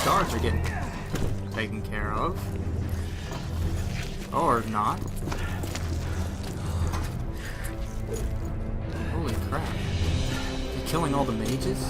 guards are getting taken care of. Or not. Holy crap. They're killing all the mages?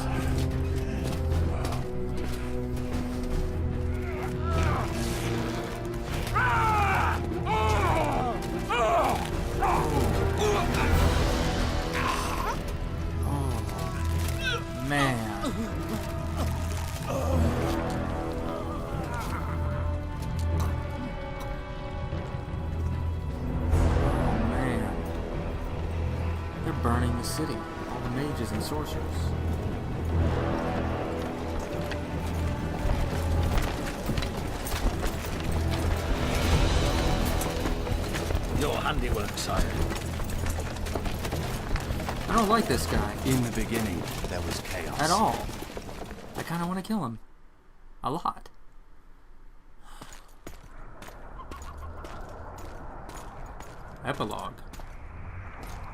Burning the city, all the mages and sorcerers. Your handiwork, sire. I don't like this guy. In the beginning, there was chaos. At all. I kind of want to kill him. A lot. Epilogue.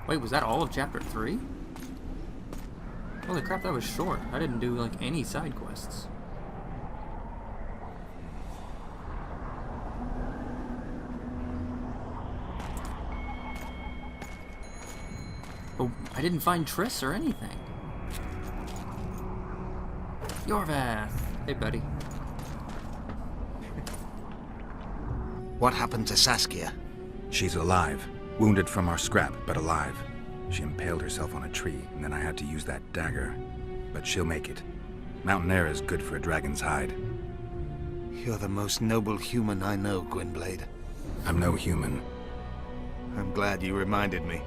Wait, was that all of chapter 3? Holy crap, that was short. I didn't do, like, any side quests. Oh, I didn't find Triss or anything. Yorvath! Hey, buddy. What happened to Saskia? She's alive. Wounded from our scrap, but alive. She impaled herself on a tree, and then I had to use that dagger. But she'll make it. Mountain air is good for a dragon's hide. You're the most noble human I know, Gwynblade. I'm no human. I'm glad you reminded me.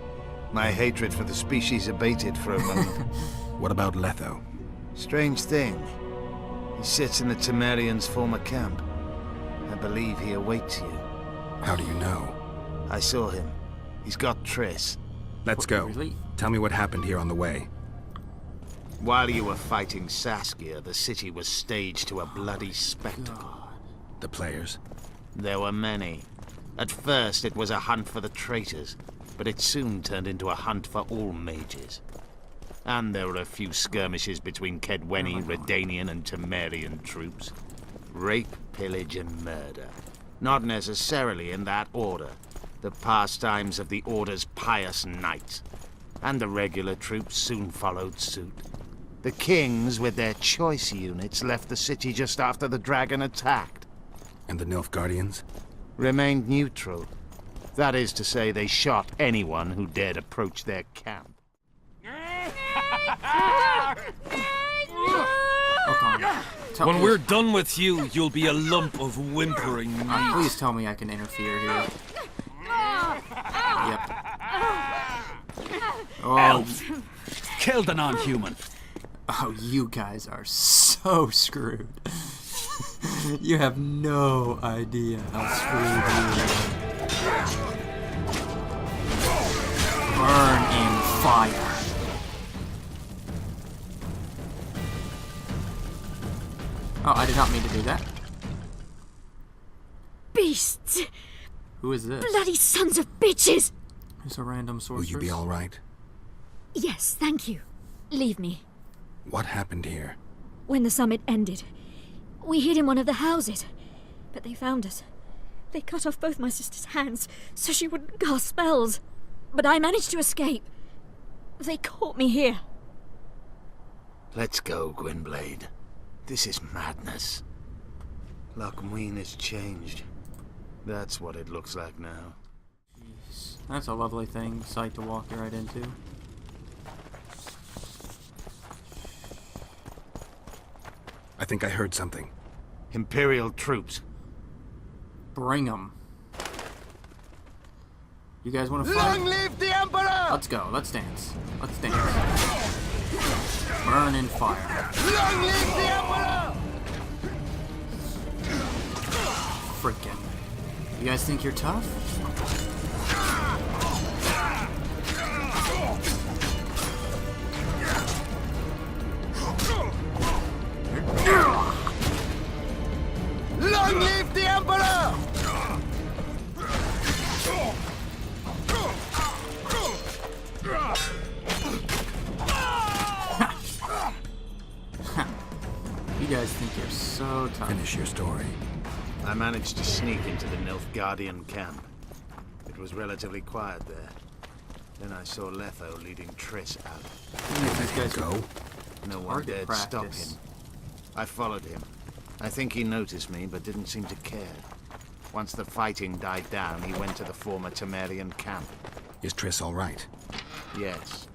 My hatred for the species abated for a moment. What about Letho? Strange thing. He sits in the Temerians' former camp. I believe he awaits you. How do you know? I saw him. He's got Triss. Let's go. Really? Tell me what happened here on the way. While you were fighting Saskia, the city was staged to a bloody spectacle. The players? There were many. At first, it was a hunt for the traitors, but it soon turned into a hunt for all mages. And there were a few skirmishes between Kedweni, Redanian, and Temerian troops. Rape, pillage, and murder. Not necessarily in that order. The pastimes of the Order's pious knights. And the regular troops soon followed suit. The kings, with their choice units, left the city just after the dragon attacked. And the Nilfgaardians? Remained neutral. That is to say, they shot anyone who dared approach their camp. When we're done with you, you'll be a lump of whimpering meat. Please tell me I can interfere here. Yep. Oh. Elf! Kill the non-human. Oh, you guys are so screwed. You have no idea how screwed you are. Burn in fire. Oh, I did not mean to do that. Beasts! Who is this? Bloody sons of bitches! Who's a random sorceress? Will you be all right? Yes, thank you. Leave me. What happened here? When the summit ended, we hid in one of the houses. But they found us. They cut off both my sister's hands so she wouldn't cast spells. But I managed to escape. They caught me here. Let's go, Gwynblade. This is madness. Loc Muinne has changed. That's what it looks like now. Jeez, that's a lovely sight to walk right into. I think I heard something. Imperial troops. Bring them. You guys want to fight? Long live the Emperor! Let's go. Let's dance. Let's dance. Burn in fire. Long live the Emperor! Frickin'. You guys think you're tough? Long live the Emperor! You guys think you're so time. Finish your story. I managed to sneak into the Nilfgaardian camp. It was relatively quiet there. Then I saw Letho leading Triss out. These guys Go. No one Target dared stop practice. him. I followed him. I think he noticed me, but didn't seem to care. Once the fighting died down, he went to the former Temerian camp. Is Triss all right? Yes.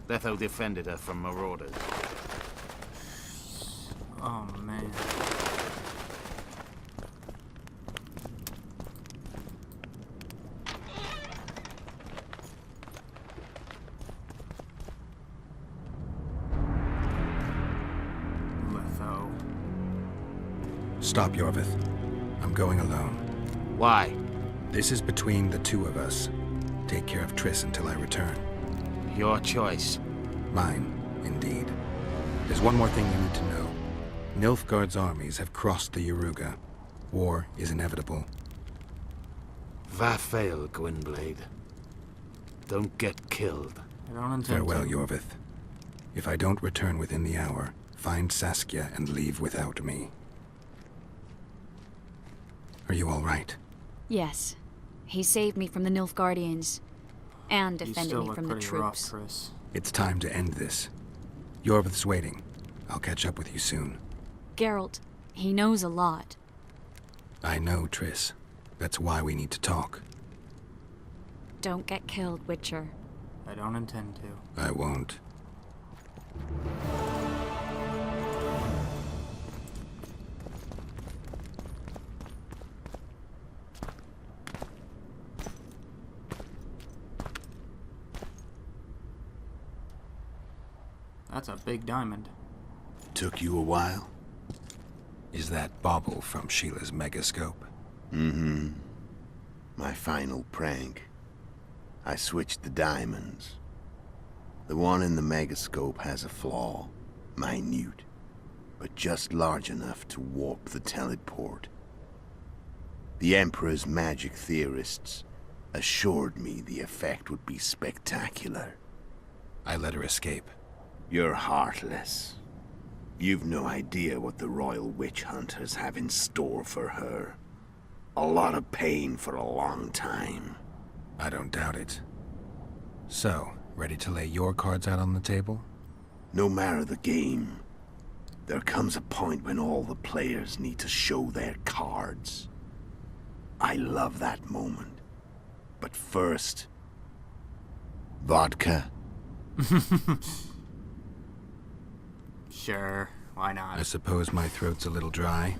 Letho defended her from marauders. Oh man. Letho. Stop, Yorvith. I'm going alone. Why? This is between the two of us. Take care of Triss until I return. Your choice. Mine, indeed. There's one more thing you need to know. Nilfgaard's armies have crossed the Yaruga. War is inevitable. Vafail, Gwynblade. Don't get killed. I don't intend Farewell, to. Yorvith. If I don't return within the hour, find Saskia and leave without me. Are you all right? Yes. He saved me from the Nilfgaardians. And You defended still me look from the pretty rough, troops. Chris. It's time to end this. Yorvith's waiting. I'll catch up with you soon. Geralt, he knows a lot. I know, Triss. That's why we need to talk. Don't get killed, Witcher. I don't intend to. I won't. That's a big diamond. Took you a while? Is that bauble from Sheila's megascope? Mm-hmm. My final prank. I switched the diamonds. The one in the megascope has a flaw. Minute. But just large enough to warp the teleport. The Emperor's magic theorists assured me the effect would be spectacular. I let her escape. You're heartless. You've no idea what the Royal Witch Hunters have in store for her. A lot of pain for a long time. I don't doubt it. So, ready to lay your cards out on the table? No matter the game, there comes a point when all the players need to show their cards. I love that moment. But first... vodka? Sure, why not? I suppose my throat's a little dry.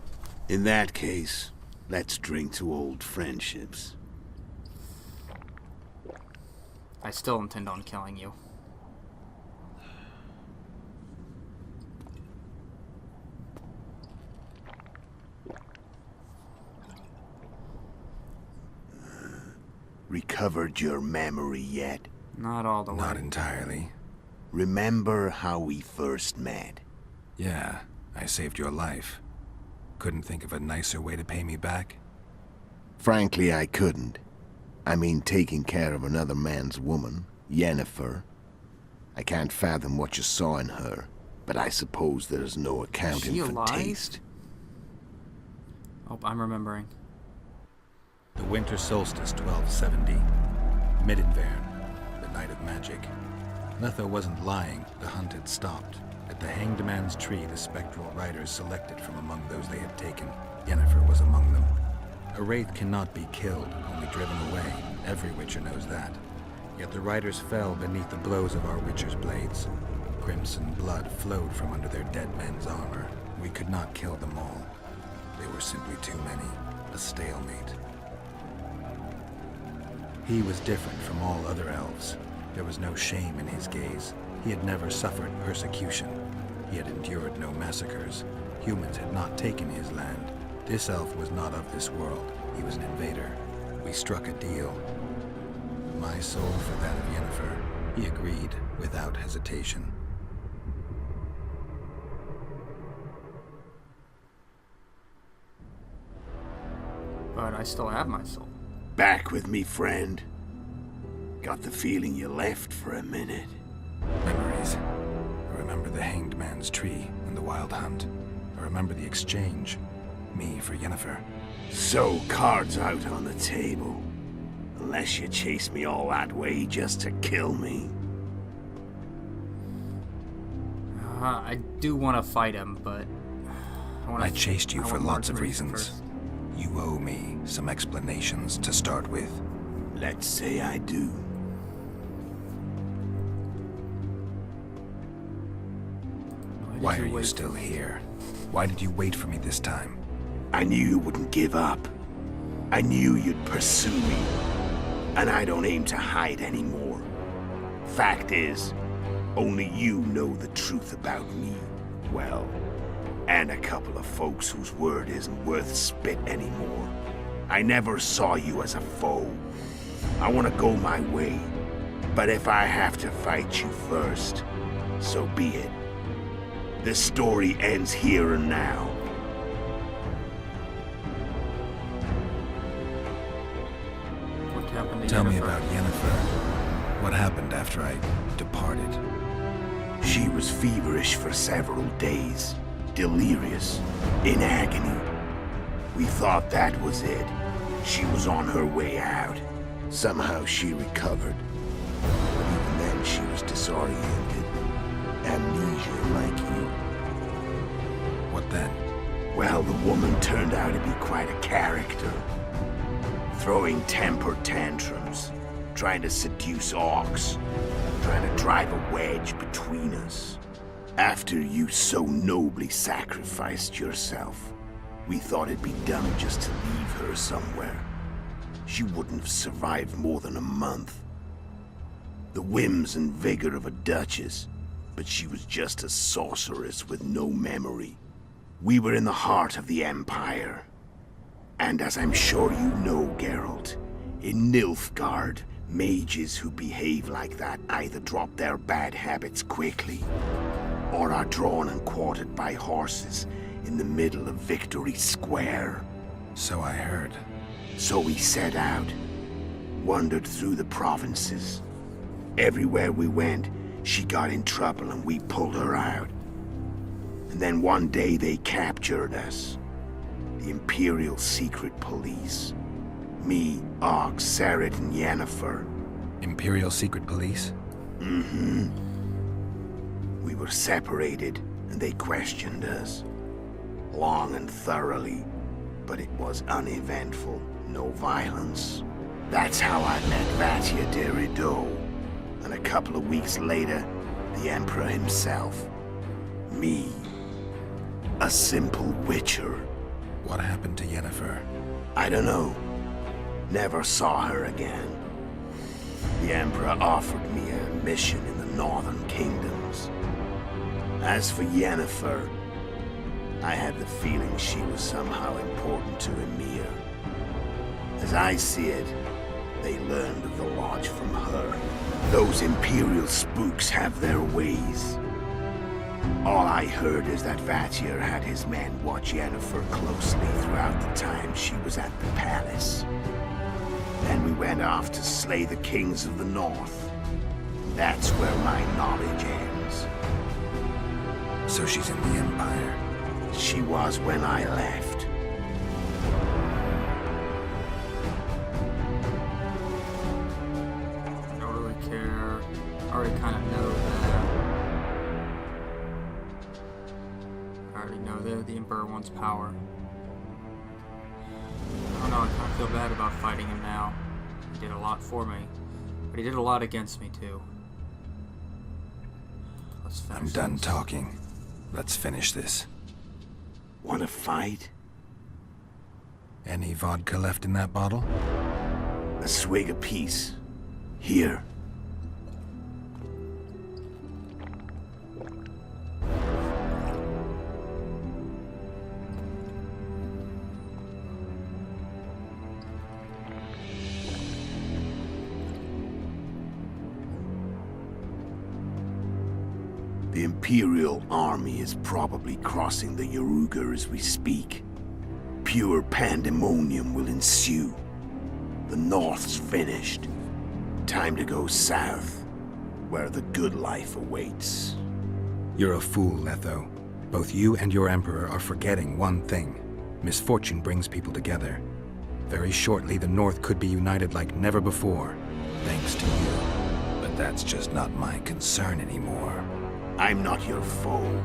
In that case, let's drink to old friendships. I still intend on killing you. Recovered your memory yet? Not all the way. Not entirely. Remember how we first met? Yeah, I saved your life. Couldn't think of a nicer way to pay me back? Frankly, I couldn't. I mean, taking care of another man's woman, Yennefer. I can't fathom what you saw in her, but I suppose there's no accounting Is she for alive? taste. Oh, I'm remembering. The winter solstice 1270. Middenvern, the night of magic. Letho wasn't lying, the hunt had stopped. At the Hanged Man's Tree, the spectral riders selected from among those they had taken. Yennefer was among them. A wraith cannot be killed, only driven away. Every Witcher knows that. Yet the riders fell beneath the blows of our Witcher's blades. Crimson blood flowed from under their dead men's armor. We could not kill them all. They were simply too many. A stalemate. He was different from all other elves. There was no shame in his gaze. He had never suffered persecution. He had endured no massacres. Humans had not taken his land. This elf was not of this world. He was an invader. We struck a deal. My soul for that of Yennefer. He agreed without hesitation. But I still have my soul. Back with me, friend. Got the feeling you left for a minute. Memories. I remember the Hanged Man's Tree and the Wild Hunt. I remember the exchange. Me for Yennefer. So, cards out on the table. Unless you chase me all that way just to kill me. I do want to fight him, but... I chased you I for want lots of Marguerite reasons. first. You owe me some explanations to start with. Let's say I do. Why did are you wait still for me? here? Why did you wait for me this time? I knew you wouldn't give up. I knew you'd pursue me. And I don't aim to hide anymore. Fact is, only you know the truth about me. Well, and a couple of folks whose word isn't worth spit anymore. I never saw you as a foe. I want to go my way. But if I have to fight you first, so be it. This story ends here and now. What happened to Tell me Yennefer? about Yennefer. What happened after I departed? She was feverish for several days, delirious, in agony. We thought that was it. She was on her way out. Somehow she recovered. But even then she was disoriented. Amnesia like you. What then? Well, the woman turned out to be quite a character. Throwing temper tantrums, trying to seduce orcs, trying to drive a wedge between us. After you so nobly sacrificed yourself, we thought it'd be dumb just to leave her somewhere. She wouldn't have survived more than a month. The whims and vigor of a duchess, but she was just a sorceress with no memory. We were in the heart of the Empire. And as I'm sure you know, Geralt, in Nilfgaard, mages who behave like that either drop their bad habits quickly, or are drawn and quartered by horses in the middle of Victory Square. So I heard. So we set out, wandered through the provinces. Everywhere we went, she got in trouble and we pulled her out. And then one day they captured us. The Imperial Secret Police. Me, Og, Serret, and Yennefer. Imperial Secret Police? Mm-hmm. We were separated, and they questioned us. Long and thoroughly, but it was uneventful, no violence. That's how I met Vatia de Rideau. And a couple of weeks later, the Emperor himself. Me. A simple witcher. What happened to Yennefer? I don't know. Never saw her again. The Emperor offered me a mission in the northern kingdoms. As for Yennefer, I had the feeling she was somehow important to Emir. As I see it, they learned of the Lodge from her. Those Imperial spooks have their ways. All I heard is that Vatir had his men watch Yennefer closely throughout the time she was at the palace. Then we went off to slay the kings of the north. That's where my knowledge ends. So she's in the Empire. She was when I left. I don't really care. I already kind of know that. I already know that the Emperor wants power. I don't know, I kind of feel bad about fighting him now. He did a lot for me, but he did a lot against me too. Let's finish I'm done this. talking. Let's finish this. Want to fight? Any vodka left in that bottle? A swig apiece. Here. The Imperial army is probably crossing the Yaruga as we speak. Pure pandemonium will ensue. The North's finished. Time to go south, where the good life awaits. You're a fool, Letho. Both you and your Emperor are forgetting one thing. Misfortune brings people together. Very shortly, the North could be united like never before, thanks to you. But that's just not my concern anymore. I'm not your foe.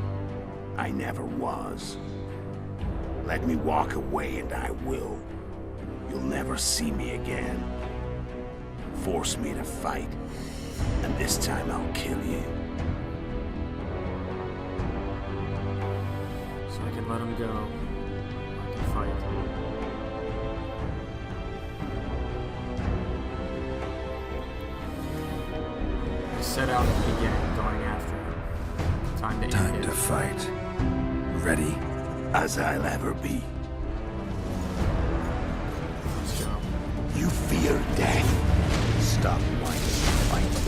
I never was. Let me walk away and I will. You'll never see me again. Force me to fight, and this time I'll kill you. So I can let him go. I can fight. I set out at the beginning, going after him. Time to end Time it. to fight. Ready? As I'll ever be. Let's go. You fear death. Stop whining. Fight.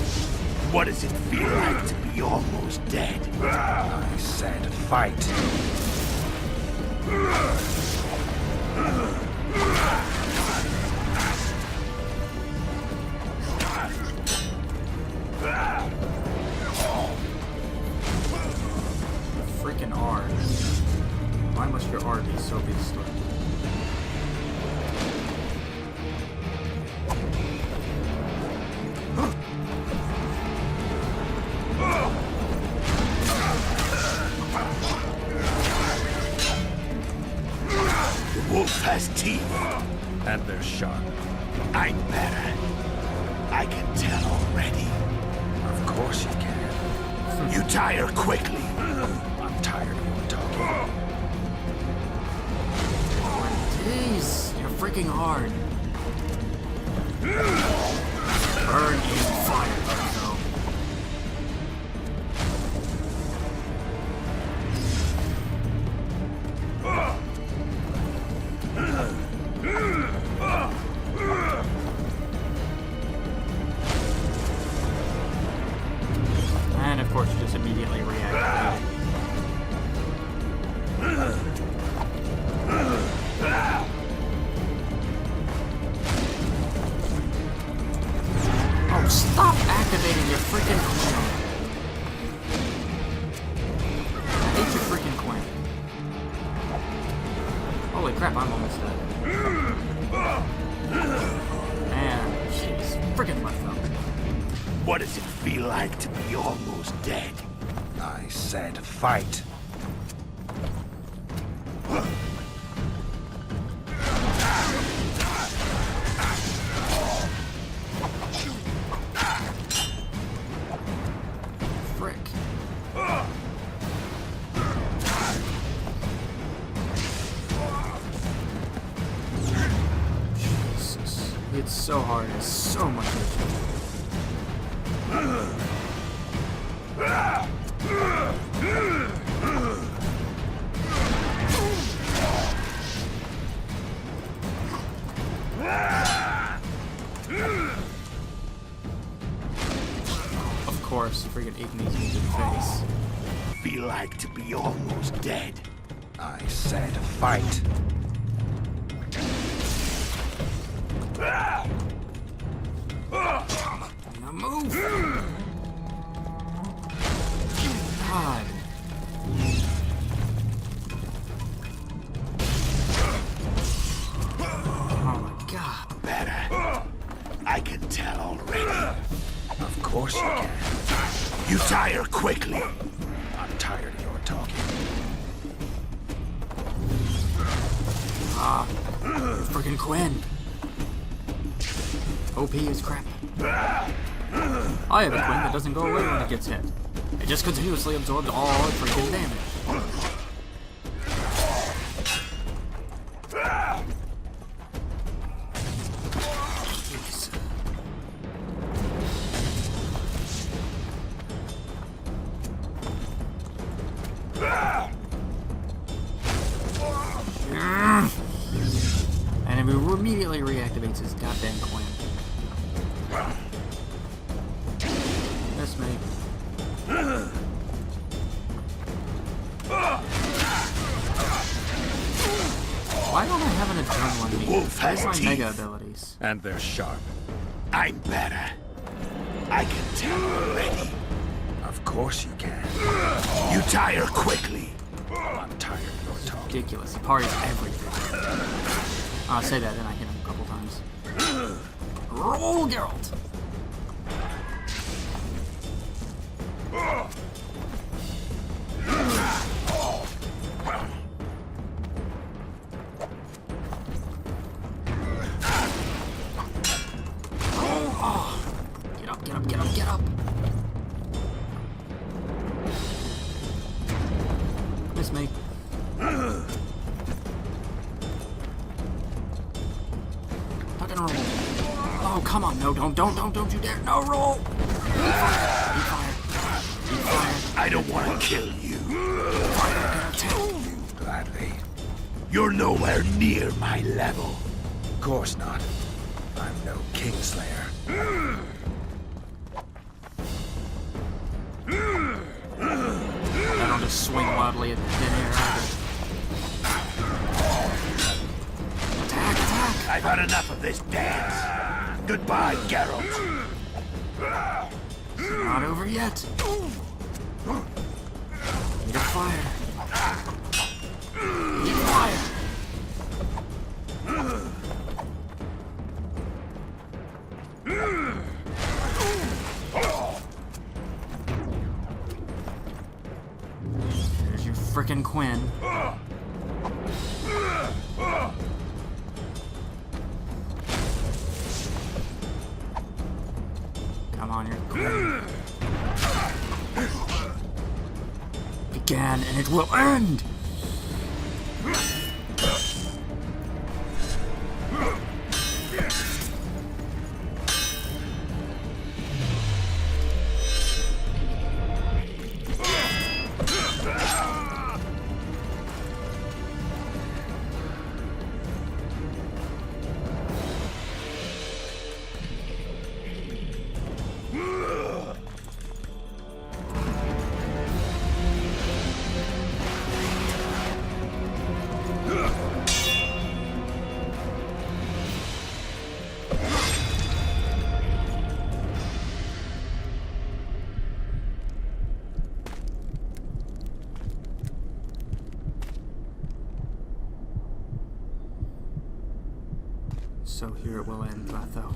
What does it feel like to be almost dead? I said fight. Freaking R. Why must your R be so beastly? The wolf has teeth. And they're sharp. I'm better. I can tell already. Of course you can. You tire quickly. I'm tired of you talking. Jeez, you're freaking hard. Burn in fire, Letho. And of course, you just immediately react. Oh, stop activating your freaking Quinn. I hate your freaking Quinn. Holy crap, I'm almost dead. Man, jeez. Freaking Letho. What does it feel like to be almost dead? I said fight. Frick. Jesus. It's so hard. It's so much issue. Of course, freaking Ignis me to the face. Feel like to be almost dead. I said fight. Now move! God. Oh my god. Better. I can tell already. Of course you can. You tire quickly. I'm tired of your talking. Freaking Quinn. OP is crap. I have a Quinn that doesn't go away when it gets hit. It just continuously absorbs all freaking damage. Jeez. And it immediately reactivates his goddamn Quinn. That's me. Why don't I have an adrenaline? The wolf has Where's my teeth. mega abilities? And they're sharp. I'm better. I can tell already. Of course you can. You tire quickly. I'm tired of your talk. Ridiculous. The party's everything. I'll say that, then I hit him a couple times. Roll, Geralt! Get up. Miss me. Fucking roll. Oh, come on. No, don't you dare. No, roll. Be fire. I don't want to kill you. Gladly. You're nowhere near my level. Of course not. I'm no Kingslayer. I don't just swing wildly at thin air either. Attack! I've had enough of this dance. Goodbye, Geralt. Not over yet. Need a fire. Need fire. There's your frickin' Quinn. Come on, you're Quinn. Began and it will end! So here it will end, Letho.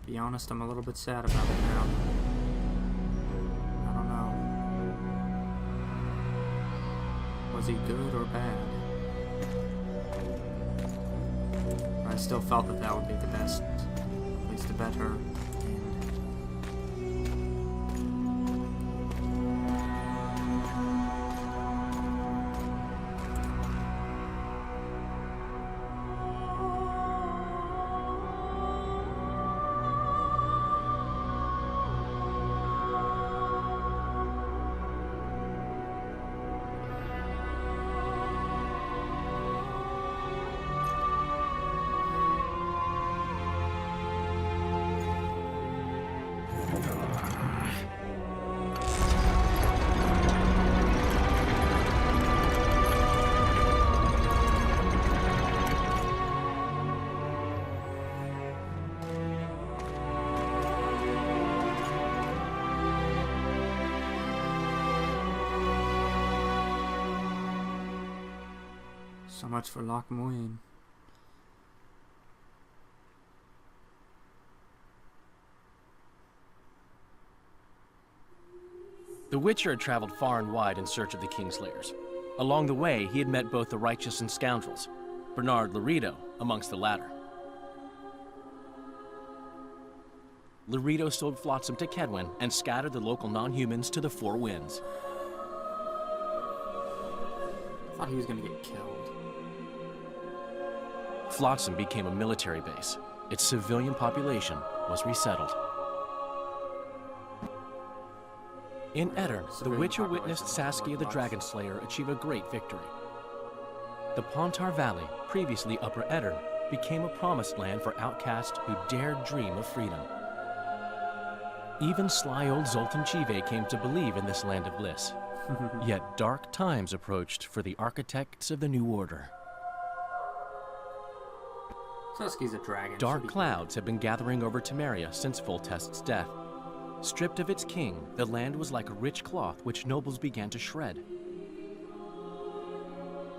Be honest, I'm a little bit sad about it now. I don't know. Was he good or bad? I still felt that that would be the best, at least the better end. So much for Loc Muinne. The Witcher had traveled far and wide in search of the Kingslayers. Along the way, he had met both the righteous and scoundrels, Bernard Loredo amongst the latter. Loredo sold flotsam to Kedwen and scattered the local non-humans to the four winds. Thought he was gonna get killed. Flotsam became a military base. Its civilian population was resettled. In Edirn, the Civilian Witcher population witnessed was Saskia the much. Dragon Slayer achieve a great victory. The Pontar Valley, previously Upper Edirn, became a promised land for outcasts who dared dream of freedom. Even sly old Zoltan Chive came to believe in this land of bliss. Yet dark times approached for the architects of the New Order. Saskia's a dragon. Dark should be clouds have been gathering over Temeria since Foltest's death. Stripped of its king, the land was like a rich cloth which nobles began to shred.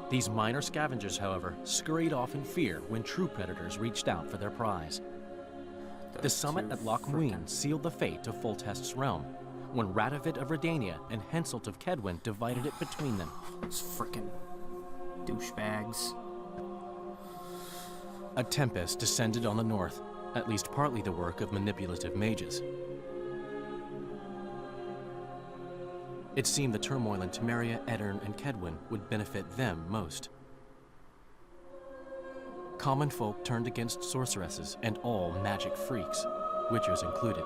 These minor scavengers, however, scurried off in fear when true predators reached out for their prize. The That's summit too at Loc Muinne frickin'. sealed the fate of Foltest's realm, when Radovid of Redania and Henselt of Kedwen divided it between them. Those frickin' douchebags. A tempest descended on the north, at least partly the work of manipulative mages. It seemed the turmoil in Temeria, Edirn, and Kedwen would benefit them most. Common folk turned against sorceresses and all magic freaks, witchers included.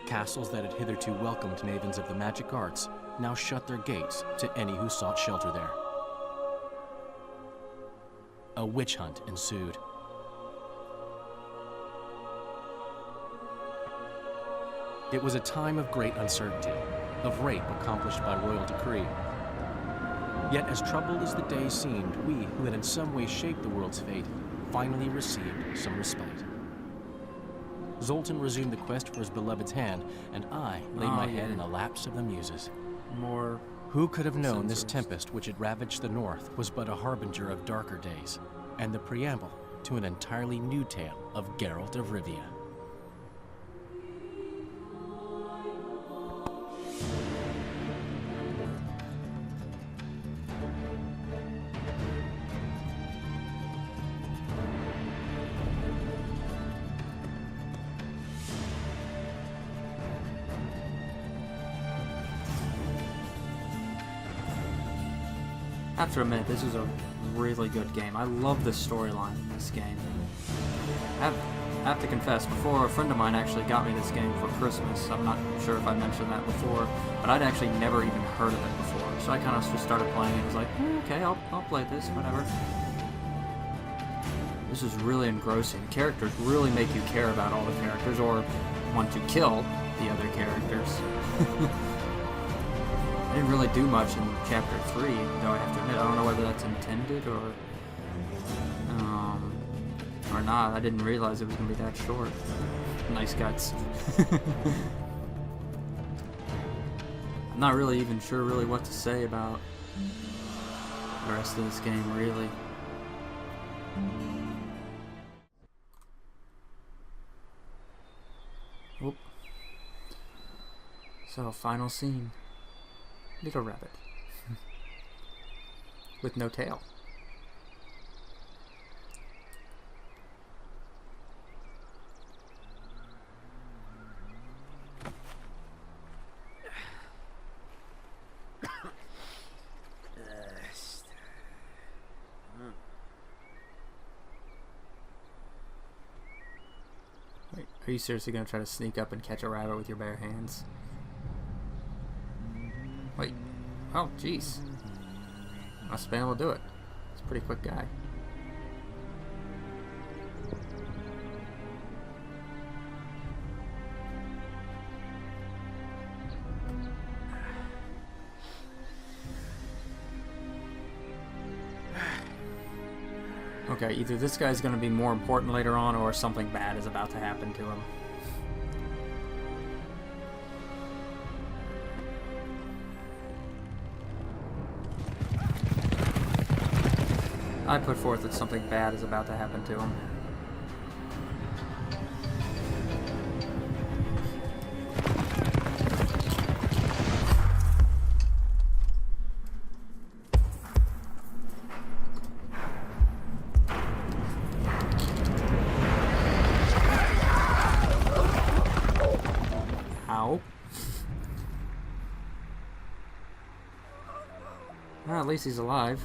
Castles that had hitherto welcomed mavens of the magic arts now shut their gates to any who sought shelter there. A witch hunt ensued. It was a time of great uncertainty, of rape accomplished by royal decree. Yet as troubled as the days seemed, we, who had in some way shaped the world's fate, finally received some respite. Zoltan resumed the quest for his beloved's hand, and I laid my head in a lapse of the muses. More. Who could have known this Censors. tempest which had ravaged the north was but a harbinger of darker days, and the preamble to an entirely new tale of Geralt of Rivia. After a minute, this is a really good game. I love the storyline in this game. I have to confess, before a friend of mine actually got me this game for Christmas, I'm not sure if I mentioned that before, but I'd actually never even heard of it before. So I kind of just started playing it. I was like, okay, I'll play this, whatever. This is really engrossing. The characters really make you care about all the characters, or want to kill the other characters. I didn't really do much in chapter 3, though I have to admit, I don't know whether that's intended or not. I didn't realize it was going to be that short. Nice guts. I'm not really even sure really what to say about the rest of this game, really. Oop. So, final scene. Little rabbit. With no tail. Wait, are you seriously gonna try to sneak up and catch a rabbit with your bare hands? Wait. Oh, jeez. Must have been able to do it. He's a pretty quick guy. Okay, either this guy's going to be more important later on, or something bad is about to happen to him. I put forth that something bad is about to happen to him. Ow. Well, at least he's alive.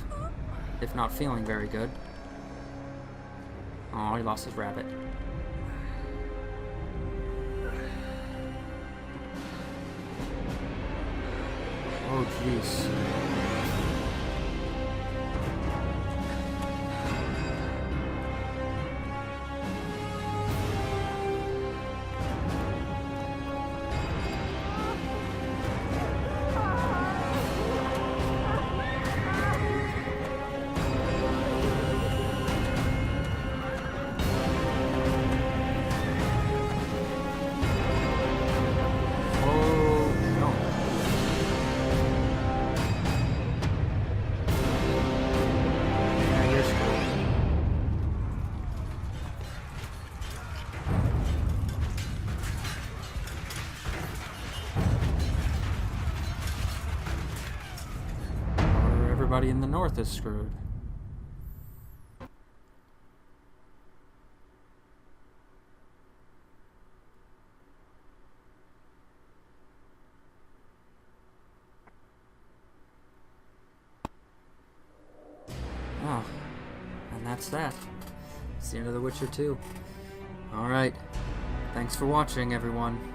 If not feeling very good. Oh, he lost his rabbit. Oh, jeez. Everybody in the north is screwed. Oh, and that's that. It's the end of The Witcher 2. Alright, thanks for watching, everyone.